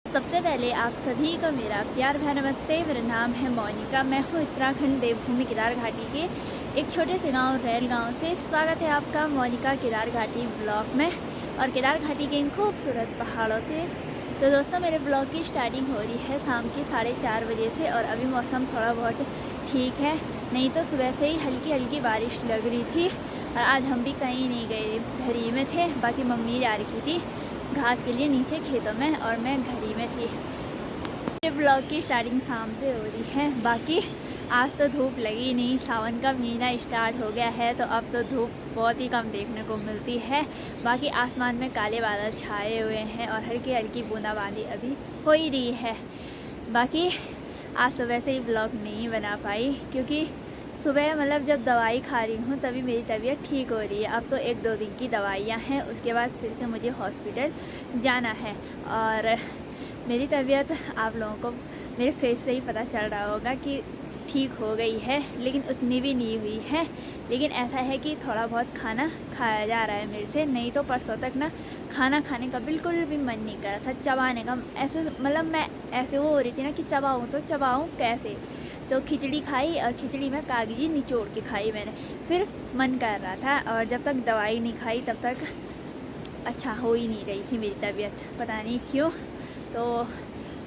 सबसे पहले आप सभी को मेरा प्यार भरा नमस्ते। मेरा नाम है मोनिका। मैं हूँ उत्तराखंड देवभूमि केदार घाटी के एक छोटे से गांव रैल गांव से। स्वागत है आपका मोनिका केदार घाटी ब्लॉग में और केदार घाटी के इन खूबसूरत पहाड़ों से। तो दोस्तों, मेरे ब्लॉग की स्टार्टिंग हो रही है शाम के 4:30 बजे से और अभी मौसम थोड़ा बहुत ठीक है, नहीं तो सुबह से ही हल्की हल्की बारिश लग रही थी। और आज हम भी कहीं नहीं गए, घर ही में थे। बाकी मम्मी जा रही थी घास के लिए नीचे खेतों में और मैं घर ही में थी। मेरे ब्लॉग की स्टार्टिंग शाम से हो रही है। बाकी आज तो धूप लगी नहीं, सावन का महीना स्टार्ट हो गया है तो अब तो धूप बहुत ही कम देखने को मिलती है। बाकी आसमान में काले बादल छाए हुए हैं और हल्की हल्की बूंदाबांदी अभी हो ही रही है। बाकी आज सुबह से ही ब्लॉग नहीं बना पाई क्योंकि सुबह जब दवाई खा रही हूँ तभी मेरी तबीयत ठीक हो रही है। अब तो 1-2 दिन की दवाइयाँ हैं, उसके बाद फिर से मुझे हॉस्पिटल जाना है। और मेरी तबीयत आप लोगों को मेरे फेस से ही पता चल रहा होगा कि ठीक हो गई है, लेकिन उतनी भी नहीं हुई है। लेकिन ऐसा है कि थोड़ा बहुत खाना खाया जा रहा है मेरे से, नहीं तो परसों तक ना खाना खाने का बिल्कुल भी मन नहीं कर रहा था, चबाने का। ऐसे मैं ऐसे वो हो रही थी ना कि चबाऊँ तो चबाऊँ कैसे। तो खिचड़ी खाई और खिचड़ी में कागजी निचोड़ के खाई मैंने, फिर मन कर रहा था। और जब तक दवाई नहीं खाई तब तक अच्छा हो ही नहीं रही थी मेरी तबीयत, पता नहीं क्यों। तो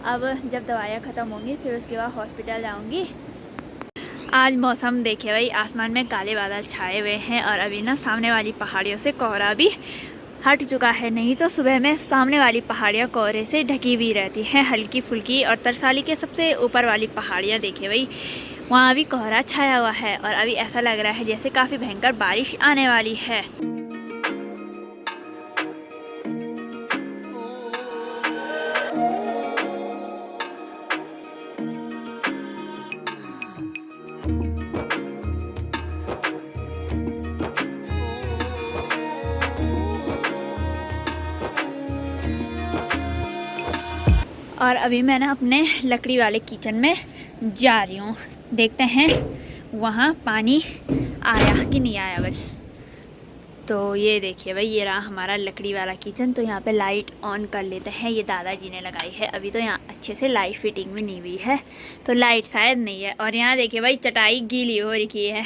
अब जब दवाइयाँ ख़त्म होंगी फिर उसके बाद हॉस्पिटल जाऊंगी। आज मौसम देखे भाई, आसमान में काले बादल छाए हुए हैं और अभी ना सामने वाली पहाड़ियों से कोहरा भी हट चुका है, नहीं तो सुबह में सामने वाली पहाड़ियाँ कोहरे से ढकी हुई रहती हैं हल्की फुल्की। और तरसाली के सबसे ऊपर वाली पहाड़ियाँ देखे भाई, वहाँ भी कोहरा छाया हुआ है और अभी ऐसा लग रहा है जैसे काफ़ी भयंकर बारिश आने वाली है। और अभी मैं ना अपने लकड़ी वाले किचन में जा रही हूँ, देखते हैं वहाँ पानी आया कि नहीं आया बस। तो ये देखिए भाई, ये रहा हमारा लकड़ी वाला किचन। तो यहाँ पे लाइट ऑन कर लेते हैं, ये दादाजी ने लगाई है। अभी तो यहाँ अच्छे से लाइट फिटिंग भी नहीं हुई है तो लाइट शायद नहीं है। और यहाँ देखिए भाई, चटाई गीली हो रखी है,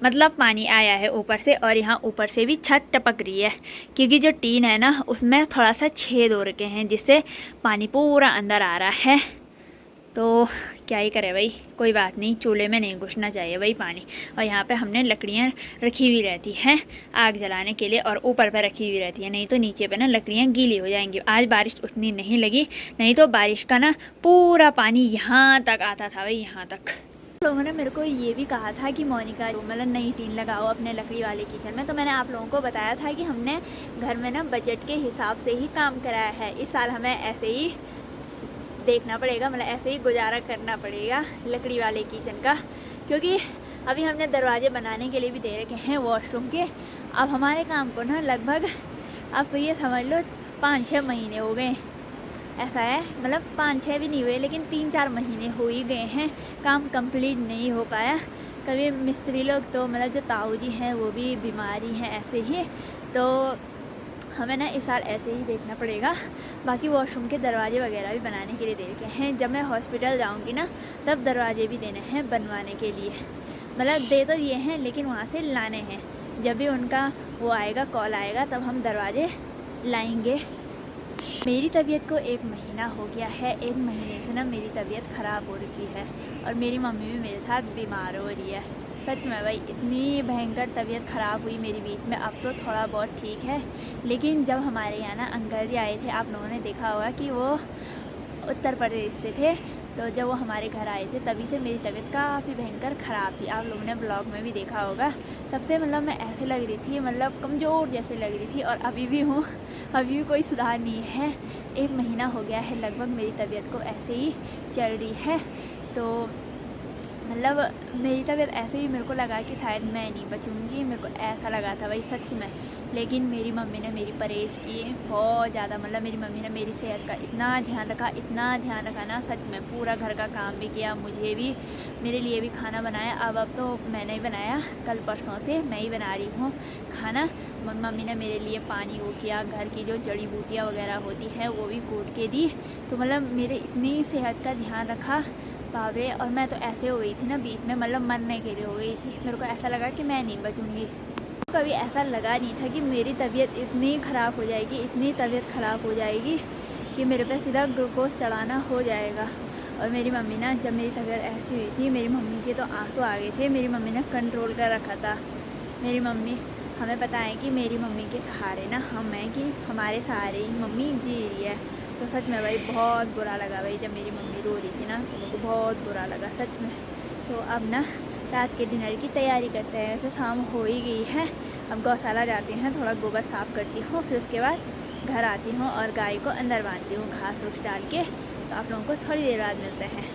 पानी आया है ऊपर से। और यहाँ ऊपर से भी छत टपक रही है क्योंकि जो टीन है ना उसमें थोड़ा सा छेद हो रखे हैं जिससे पानी पूरा अंदर आ रहा है। तो क्या ही करे भाई, कोई बात नहीं, चूल्हे में नहीं घुसना चाहिए भाई पानी। और यहाँ पे हमने लकड़ियाँ रखी हुई रहती हैं आग जलाने के लिए और ऊपर पे रखी हुई रहती है, नहीं तो नीचे पे ना लकड़ियाँ गीली हो जाएंगी। आज बारिश उतनी नहीं लगी, नहीं तो बारिश का ना पूरा पानी यहाँ तक आता था भाई, यहाँ तक। लोगों ने मेरे को ये भी कहा था कि मोनिका नई टीन लगाओ अपने लकड़ी वाले किचन में। तो मैंने आप लोगों को बताया था कि हमने घर में ना बजट के हिसाब से ही काम कराया है। इस साल हमें ऐसे ही देखना पड़ेगा, ऐसे ही गुजारा करना पड़ेगा लकड़ी वाले किचन का, क्योंकि अभी हमने दरवाजे बनाने के लिए भी दे रखे हैं वॉशरूम के। अब हमारे काम को ना लगभग अब तो ये समझ लो 5-6 महीने हो गए। ऐसा है 5-6 भी नहीं हुए, लेकिन 3-4 महीने हो ही गए हैं, काम कंप्लीट नहीं हो पाया। कभी मिस्त्री लोग तो जो ताऊ जी हैं वो भी बीमारी हैं ऐसे ही, तो हमें ना इस साल ऐसे ही देखना पड़ेगा। बाकी वॉशरूम के दरवाजे वगैरह भी बनाने के लिए दे रखे हैं। जब मैं हॉस्पिटल जाऊंगी ना तब दरवाजे भी देने हैं बनवाने के लिए। दे तो ये हैं लेकिन वहाँ से लाने हैं। जब भी उनका वो आएगा, कॉल आएगा, तब हम दरवाजे लाएंगे। मेरी तबीयत को 1 महीना हो गया है। 1 महीने से ना मेरी तबीयत ख़राब हो रही है और मेरी मम्मी भी मेरे साथ बीमार हो रही है। सच में भाई, इतनी भयंकर तबीयत ख़राब हुई मेरी बीच में। अब तो थोड़ा बहुत ठीक है, लेकिन जब हमारे यहाँ ना अंकल जी आए थे, आप लोगों ने देखा होगा कि वो उत्तर प्रदेश से थे, तो जब वो हमारे घर आए थे तभी से मेरी तबीयत काफ़ी भयंकर ख़राब थी। आप लोगों ने ब्लॉग में भी देखा होगा। तब से मैं ऐसे लग रही थी, कमज़ोर जैसे लग रही थी, और अभी भी हूँ, अभी भी कोई सुधार नहीं है। 1 महीना हो गया है लगभग मेरी तबीयत को ऐसे ही चल रही है। तो मेरी तबीयत ऐसे ही मेरे को लगा कि शायद मैं नहीं बचूंगी, मेरे को ऐसा लगा था भाई सच में। लेकिन मेरी मम्मी ने मेरी परहेज़ की बहुत ज़्यादा, मेरी मम्मी ने मेरी सेहत का इतना ध्यान रखा ना, सच में। पूरा घर का काम भी किया, मुझे भी, मेरे लिए भी खाना बनाया। अब तो मैंने ही बनाया, कल परसों से मैं ही बना रही हूँ खाना। मम्मी ने मेरे लिए पानी वो किया, घर की जो जड़ी बूटियाँ वगैरह होती हैं वो भी कूट के दी। तो मतलब मेरे इतनी सेहत का ध्यान रखा बाबरे। और मैं तो ऐसे हो गई थी ना बीच में, मतलब मरने के लिए हो गई थी। मेरे को ऐसा लगा कि मैं नहीं बचूँगी। कभी ऐसा लगा नहीं था कि मेरी तबीयत इतनी ख़राब हो जाएगी, इतनी तबीयत ख़राब हो जाएगी कि मेरे पे सीधा ग्लूकोज चढ़ाना हो जाएगा। और मेरी मम्मी ना, जब मेरी तबीयत ऐसी हुई थी, मेरी मम्मी के तो आंसू आ गए थे। मेरी मम्मी ने कंट्रोल कर रखा था। मेरी मम्मी, हमें पता है कि मेरी मम्मी के सहारे ना हम हैं, कि हमारे सहारे ही मम्मी जी रही है। तो सच में भाई बहुत बुरा लगा भाई, जब मेरी मम्मी रो रही थी ना तो मेरे को बहुत बुरा लगा सच में। तो अब ना रात के डिनर की तैयारी करते हैं। ऐसे शाम हो ही गई है। अब गौशाला जाती हैं, थोड़ा गोबर साफ़ करती हूँ, फिर उसके बाद घर आती हूँ और गाय को अंदर बांधती हूँ घास फूस डाल के। तो आप लोगों को थोड़ी देर बाद मिलते हैं।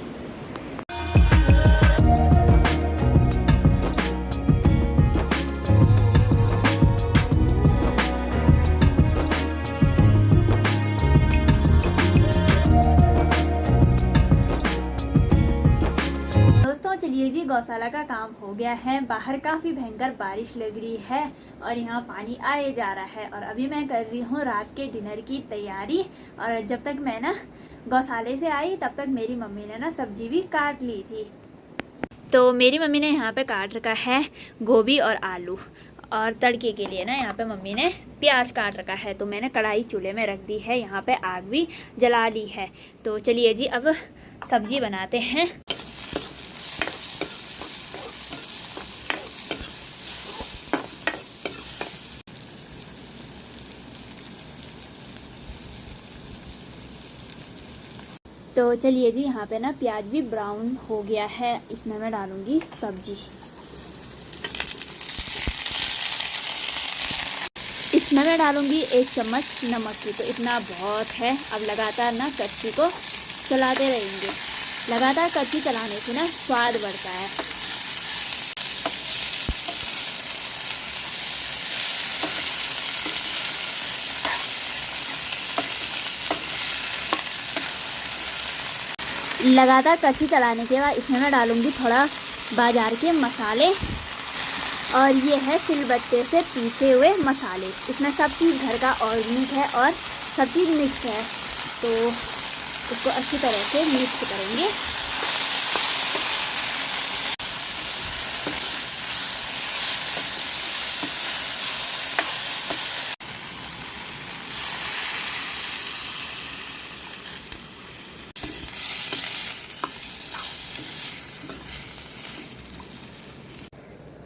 चलिए जी, गौशाला का काम हो गया है। बाहर काफ़ी भयंकर बारिश लग रही है और यहाँ पानी आए जा रहा है। और अभी मैं कर रही हूँ रात के डिनर की तैयारी। और जब तक मैं ना गौशाले से आई तब तक मेरी मम्मी ने ना सब्जी भी काट ली थी। तो मेरी मम्मी ने यहाँ पे काट रखा है गोभी और आलू। और तड़के के लिए ना यहाँ पे मम्मी ने प्याज काट रखा है। तो मैंने कढ़ाई चूल्हे में रख दी है, यहाँ पे आग भी जला ली है। तो चलिए जी, अब सब्जी बनाते हैं। तो चलिए जी, यहाँ पे ना प्याज भी ब्राउन हो गया है। इसमें मैं डालूँगी सब्जी। इसमें मैं डालूँगी 1 चम्मच नमक की। तो इतना बहुत है। अब लगातार ना कच्ची को चलाते रहेंगे। लगातार कच्ची चलाने से ना स्वाद बढ़ता है। लगातार कच्ची चलाने के बाद इसमें मैं डालूँगी थोड़ा बाज़ार के मसाले। और ये है सिलबट्टे से पीसे हुए मसाले। इसमें सब चीज़ घर का ऑर्गेनिक है और सब चीज़ मिक्स है। तो इसको अच्छी तरह से मिक्स करेंगे।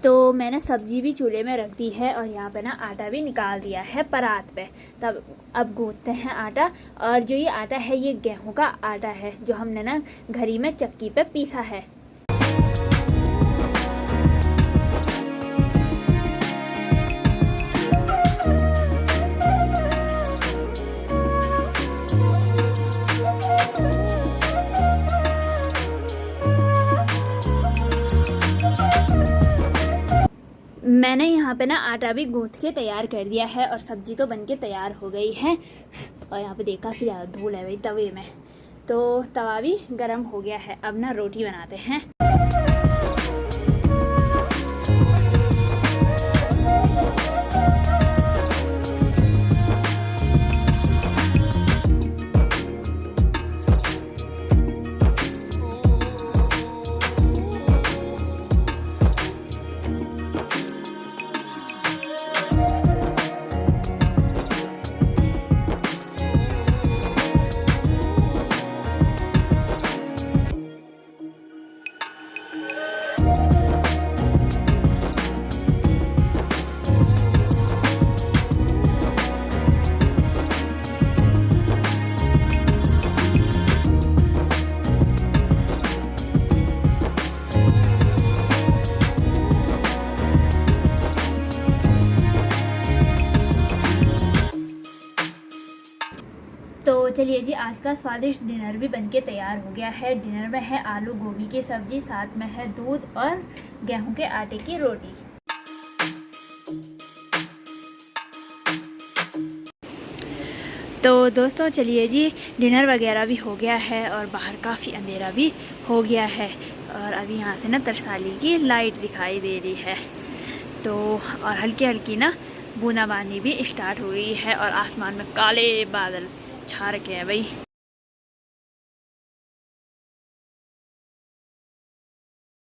तो मैंने सब्जी भी चूल्हे में रख दी है और यहाँ पे ना आटा भी निकाल दिया है परात पे। तब अब गूंथते हैं आटा। और जो ये आटा है ये गेहूं का आटा है, जो हमने ना घरी में चक्की पे पीसा है। मैंने यहाँ पे ना आटा भी गूंथ के तैयार कर दिया है और सब्जी तो बनके तैयार हो गई है। और यहाँ पे देखा काफ़ी ज़्यादा धूल है भाई तवे में। तो तवा भी गर्म हो गया है। अब ना रोटी बनाते हैं। तो चलिए जी, आज का स्वादिष्ट डिनर भी बनके तैयार हो गया है। डिनर में है आलू गोभी की सब्जी, साथ में है दूध और गेहूं के आटे की रोटी। तो दोस्तों चलिए जी, डिनर वगैरह भी हो गया है और बाहर काफ़ी अंधेरा भी हो गया है। और अभी यहाँ से ना तरसाली की लाइट दिखाई दे रही है। तो और हल्की हल्की ना बूंदाबांदी भी स्टार्ट हो गई है और आसमान में काले बादल छा रखे हैं भाई।